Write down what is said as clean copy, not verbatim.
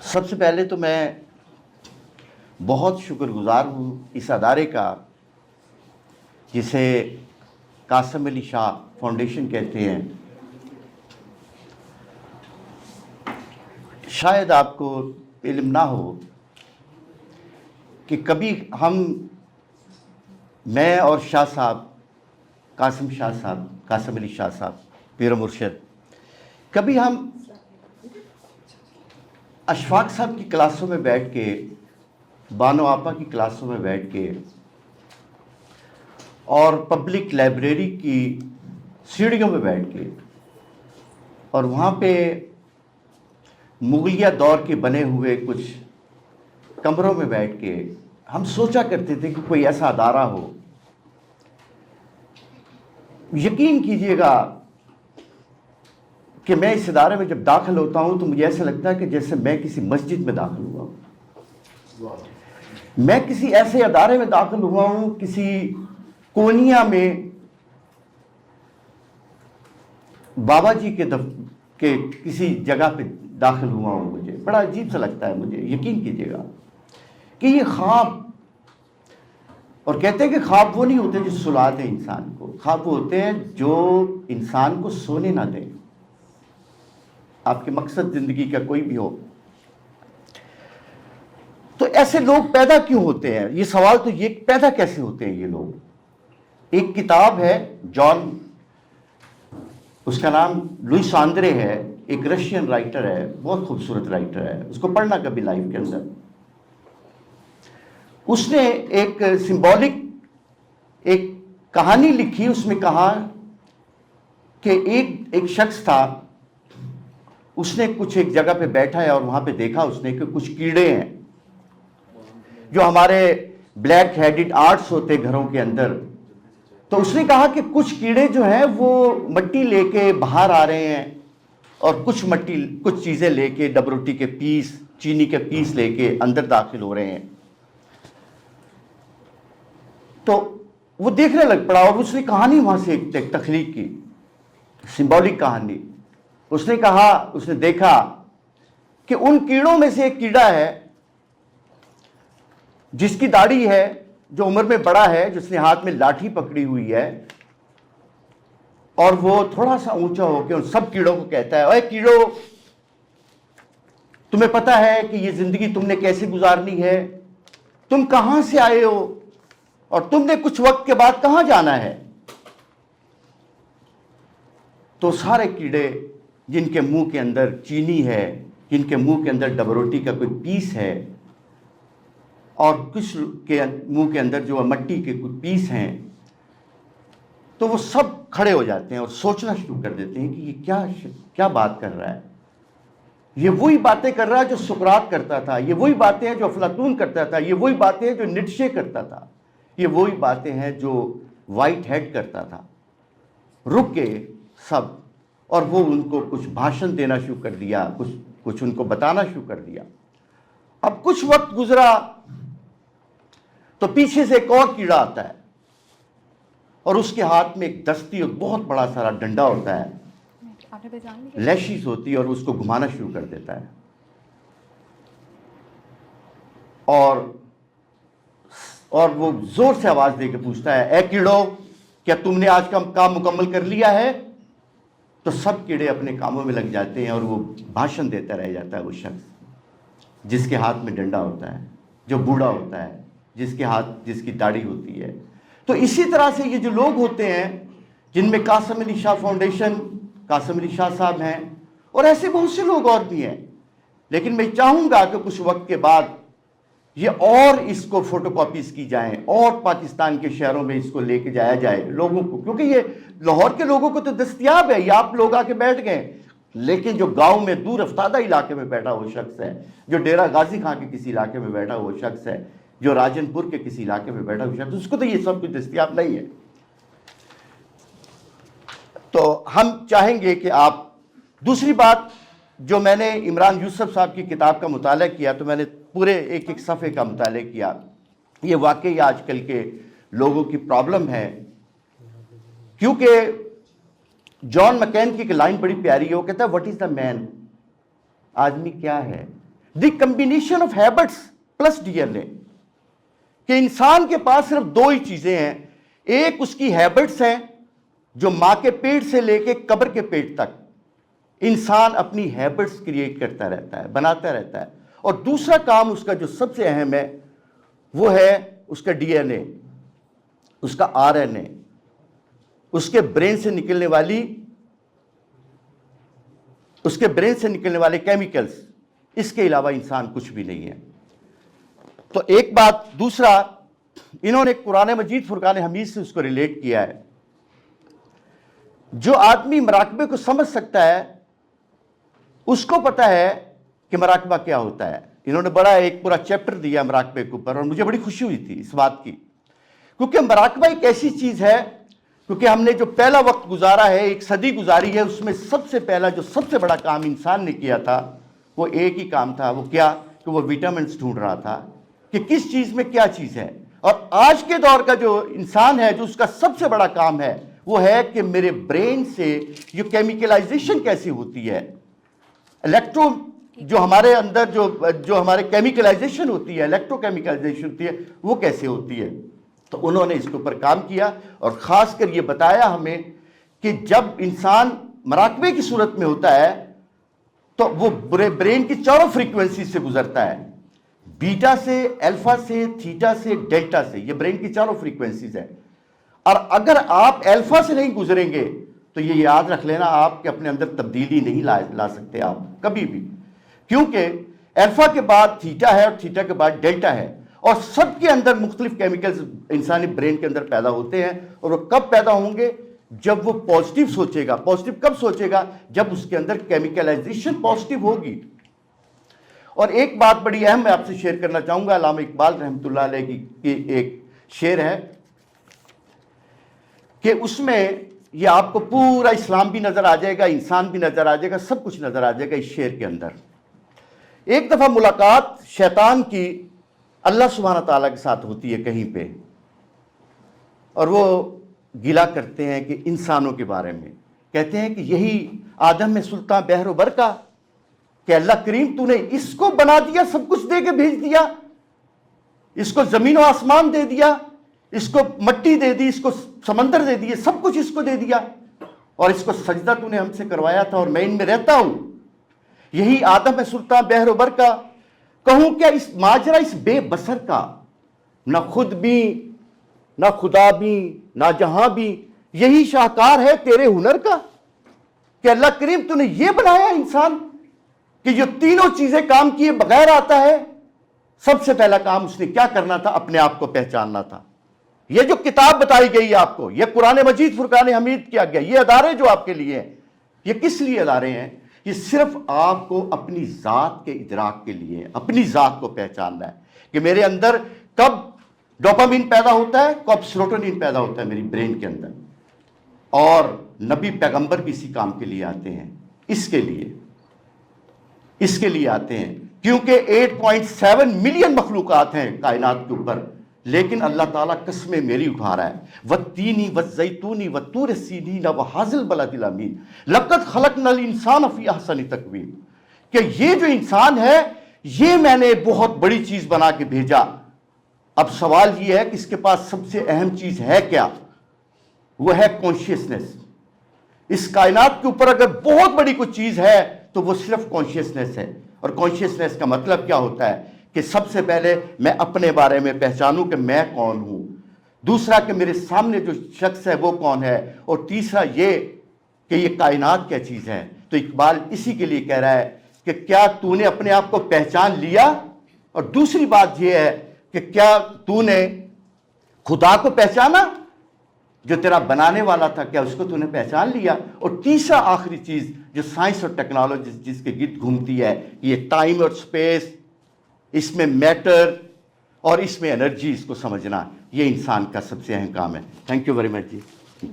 سب سے پہلے تو میں بہت شکر گزار ہوں اس ادارے کا جسے قاسم علی شاہ فاؤنڈیشن کہتے ہیں۔ شاید آپ کو علم نہ ہو کہ کبھی میں اور شاہ صاحب قاسم علی شاہ صاحب پیر و مرشد، کبھی ہم اشفاق صاحب کی کلاسوں میں بیٹھ کے، بانو آپا کی کلاسوں میں بیٹھ کے، اور پبلک لائبریری کی سیڑھیوں میں بیٹھ کے، اور وہاں پہ مغلیہ دور کے بنے ہوئے کچھ کمروں میں بیٹھ کے ہم سوچا کرتے تھے کہ کوئی ایسا ادارہ ہو۔ یقین کیجئے گا کہ میں اس ادارے میں جب داخل ہوتا ہوں تو مجھے ایسا لگتا ہے کہ جیسے میں کسی مسجد میں داخل ہوا ہوں، میں کسی ایسے ادارے میں داخل ہوا ہوں، کسی کونیا میں بابا جی کے کسی جگہ پہ داخل ہوا ہوں۔ مجھے بڑا عجیب سا لگتا ہے، مجھے یقین کیجئے گا کہ یہ خواب، اور کہتے ہیں کہ خواب وہ نہیں ہوتے جو سلا دیں انسان کو، خواب وہ ہوتے ہیں جو انسان کو سونے نہ دیں۔ آپ کے مقصد زندگی کا کوئی بھی ہو تو ایسے لوگ پیدا کیوں ہوتے ہیں؟ یہ سوال تو یہ پیدا کیسے ہوتے ہیں یہ لوگ؟ ایک کتاب ہے جان، اس کا نام لوئس آندرے ہے، ایک رشین رائٹر ہے، بہت خوبصورت رائٹر ہے، اس کو پڑھنا کبھی لائف کے اندر۔ اس نے ایک سمبولک ایک کہانی لکھی، اس میں کہا کہ ایک شخص تھا، اس نے کچھ ایک جگہ پہ بیٹھا ہے اور وہاں پہ دیکھا اس نے کہ کچھ کیڑے ہیں جو ہمارے بلیک ہیڈڈ آرٹس ہوتے گھروں کے اندر۔ تو اس نے کہا کہ کچھ کیڑے جو ہیں وہ مٹی لے کے باہر آ رہے ہیں، اور کچھ چیزیں لے کے، ڈبروٹی کے پیس، چینی کے پیس لے کے اندر داخل ہو رہے ہیں۔ تو وہ دیکھنے لگ پڑا اور اس نے کہانی وہاں سے ایک تخلیق کی، سمبولک کہانی۔ اس نے کہا، اس نے دیکھا کہ ان کیڑوں میں سے ایک کیڑا ہے جس کی داڑھی ہے، جو عمر میں بڑا ہے، جس نے ہاتھ میں لاٹھی پکڑی ہوئی ہے، اور وہ تھوڑا سا اونچا ہو کے ان سب کیڑوں کو کہتا ہے، اے کیڑوں، تمہیں پتا ہے کہ یہ زندگی تم نے کیسے گزارنی ہے؟ تم کہاں سے آئے ہو اور تم نے کچھ وقت کے بعد کہاں جانا ہے؟ تو سارے کیڑے جن کے منہ کے اندر چینی ہے، جن کے منہ کے اندر ڈبروٹی کا کوئی پیس ہے، اور کچھ کے منہ کے اندر جو مٹی کے کچھ پیس ہیں، تو وہ سب کھڑے ہو جاتے ہیں اور سوچنا شروع کر دیتے ہیں کہ یہ کیا بات کر رہا ہے؟ یہ وہی باتیں کر رہا ہے جو سقراط کرتا تھا، یہ وہی باتیں ہیں جو افلاطون کرتا تھا، یہ وہی باتیں ہیں جو نیٹشے کرتا تھا، یہ وہی باتیں ہیں جو وائٹ ہیڈ کرتا تھا۔ رک کے سب، اور وہ ان کو کچھ بھاشن دینا شروع کر دیا، کچھ ان کو بتانا شروع کر دیا۔ اب کچھ وقت گزرا تو پیچھے سے ایک اور کیڑا آتا ہے، اور اس کے ہاتھ میں ایک دستی اور بہت بڑا سارا ڈنڈا ہوتا ہے، لیشیز ہوتی ہے، اور اس کو گھمانا شروع کر دیتا ہے، اور وہ زور سے آواز دے کے پوچھتا ہے، اے کیڑو، کیا تم نے آج کا کام مکمل کر لیا ہے؟ تو سب کیڑے اپنے کاموں میں لگ جاتے ہیں، اور وہ بھاشن دیتا رہ جاتا ہے وہ شخص جس کے ہاتھ میں ڈنڈا ہوتا ہے، جو بوڑھا ہوتا ہے، جس کی داڑھی ہوتی ہے۔ تو اسی طرح سے یہ جو لوگ ہوتے ہیں، جن میں قاسم علی شاہ فاؤنڈیشن، قاسم علی شاہ صاحب ہیں، اور ایسے بہت سے لوگ اور بھی ہیں، لیکن میں چاہوں گا کہ کچھ وقت کے بعد یہ اور اس کو فوٹو کاپیز کی جائیں، اور پاکستان کے شہروں میں اس کو لے کے جایا جائے لوگوں کو، کیونکہ یہ لاہور کے لوگوں کو تو دستیاب ہے، یہ آپ لوگ آ کے بیٹھ گئے، لیکن جو گاؤں میں دور افتادہ علاقے میں بیٹھا ہوا شخص ہے، جو ڈیرہ غازی خان کے کسی علاقے میں بیٹھا ہوا شخص ہے، جو راجن پور کے کسی علاقے میں بیٹھا ہوا شخص، اس کو تو یہ سب کچھ دستیاب نہیں ہے۔ تو ہم چاہیں گے کہ آپ، دوسری بات، جو میں نے عمران یوسف صاحب کی کتاب کا مطالعہ کیا، تو میں نے پورے ایک صفحے کا مطالعہ کیا۔ یہ واقعی آج کل کے لوگوں کی پرابلم ہے، کیونکہ جان مکین کی ایک لائن بڑی پیاری ہے، وہ کہتا ہے، وٹ از دا مین؟ آدمی کیا ہے؟ The combination of habits plus DNA, कि इंसान के पास सिर्फ दो ही चीजें हैं, एक उसकी हैबिट्स हैं जो मां के पेट से लेके कब्र के पेट तक इंसान अपनी हैबिट्स क्रिएट करता रहता है, बनाता रहता है, और दूसरा काम उसका जो सबसे अहम है वो है उसका डीएनए, उसका आरएनए, उसके ब्रेन से निकलने वाले केमिकल्स। इसके अलावा इंसान कुछ भी नहीं है। तो एक बात, दूसरा, इन्होंने कुरान मजीद फुरकान हमीद से उसको रिलेट किया है। जो आदमी मराकबे को समझ सकता है उसको पता है कि मराकबा क्या होता है। इन्होंने बड़ा एक पूरा चैप्टर दिया मराकबे के ऊपर, और मुझे बड़ी खुशी हुई थी इस बात की, क्योंकि मराकबा एक ऐसी चीज है, क्योंकि हमने जो पहला वक्त गुजारा है, एक सदी गुजारी है, उसमें सबसे पहला जो सबसे बड़ा काम इंसान ने किया था वो एक ही काम था। वो क्या? कि वो विटामिन ढूंढ रहा था कि किस चीज में क्या चीज है। और आज के दौर का जो इंसान है, जो उसका सबसे बड़ा काम है वो है कि मेरे ब्रेन से जो केमिकलाइजेशन कैसी होती है, इलेक्ट्रो जो हमारे अंदर जो हमारे केमिकलाइजेशन होती है, इलेक्ट्रोकेमिकलाइजेशन होती है, वो कैसे होती है। तो उन्होंने इसके ऊपर काम किया और खासकर ये बताया हमें कि जब इंसान मराकबे की सूरत में होता है तो वो ब्रेन की चारों फ्रीक्वेंसी से गुजरता है, बीटा से, अल्फा से, थीटा से, डेल्टा से। ये ब्रेन की चारों फ्रीक्वेंसीज है। और अगर आप अल्फा से नहीं गुजरेंगे तो ये याद रख लेना, आपके अपने अंदर तब्दीली नहीं ला सकते आप कभी भी, क्योंकि अल्फा के बाद थीटा है और थीटा के बाद डेल्टा है, और सबके अंदर मुख्तलिफ केमिकल्स इंसानी ब्रेन के अंदर पैदा होते हैं। और वो कब पैदा होंगे? जब वो पॉजिटिव सोचेगा। पॉजिटिव कब सोचेगा? जब उसके अंदर केमिकलाइजेशन पॉजिटिव होगी। और एक बात बड़ी अहम मैं आपसे शेयर करना चाहूंगा, अल्लामा इकबाल रहमतुल्लाह अलैह की एक शेर है कि उसमें ये आपको पूरा इस्लाम भी नजर आ जाएगा, इंसान भी नजर आ जाएगा, सब कुछ नजर आ जाएगा इस शेर के अंदर। एक दफा मुलाकात शैतान की अल्लाह सुब्हाना ताला के साथ होती है कहीं पे, और वो गिला करते हैं कि इंसानों के बारे में, कहते हैं कि यही आदम में सुल्तान बहरो बरका, कि अल्लाह करीम तूने इसको बना दिया, सब कुछ दे के भेज दिया, इसको जमीन और आसमान दे दिया, इसको मट्टी दे दी, इसको समंदर दे दिए, सब कुछ इसको दे दिया, और इसको सजदा तूने हमसे करवाया था और मैं इनमें रहता हूं। यही आदम है सुल्तान बहरो बरका, कहूं क्या इस माजरा इस बेबसर का, ना खुद भी, ना खुदा भी, ना जहां भी, यही शाहकार है तेरे हुनर का। कि अल्लाह करीम तूने ये बनाया इंसान कि जो तीनों चीजें काम किए बगैर आता है। सबसे पहला काम उसने क्या करना था? अपने आप को पहचानना था। ये जो किताब बताई गई है आपको, ये कुरान मजीद फुरकान हमीद किया गया, ये अदारे जो आपके लिए हैं, ये किस लिए अदारे हैं? ये सिर्फ आपको अपनी जात के इदराक के लिए, अपनी जात को पहचानना है कि मेरे अंदर कब डोपामिन पैदा होता है, कब सेरोटोनिन पैदा होता है मेरी ब्रेन के अंदर। और नबी पैगंबर भी इसी काम के लिए आते हैं, इसके लिए आते हैं, क्योंकि 8.7 मिलियन मखलूकात हैं कायनात के ऊपर, लेकिन अल्लाह ताला कसमें मेरी उठा रहा है, वत्तीनी वज़्ज़ैतूनी वत्तूर सीनीन वहाज़िल बलदिल अमीन लक़द खलक़नल इंसान फ़ी अहसनि तक़वीम, कि ये जो इंसान है ये मैंने बहुत बड़ी चीज बना के भेजा। अब सवाल ये है कि इसके पास सबसे अहम चीज है क्या? वो है कॉन्शियसनेस। इस कायनात के ऊपर अगर बहुत बड़ी कोई चीज है तो वो सिर्फ कॉन्शियसनेस है। और कॉन्शियसनेस का मतलब क्या होता है कि सबसे पहले मैं अपने बारे में पहचानूं कि मैं कौन हूं, दूसरा कि मेरे सामने जो शख्स है वो कौन है, और तीसरा ये कि ये कायनात क्या चीज है। तो इकबाल इसी के लिए कह रहा है कि क्या तूने अपने आप को पहचान लिया, और दूसरी बात यह है कि क्या तूने खुदा को पहचाना जो तेरा बनाने वाला था, क्या उसको तूने पहचान लिया। और तीसरा आखिरी चीज जो साइंस और टेक्नोलॉजी जिसके गिर्द घूमती है, ये टाइम और स्पेस, इसमें मैटर और इसमें एनर्जी, इसको समझना, ये इंसान का सबसे अहम काम है। Thank you very much ji.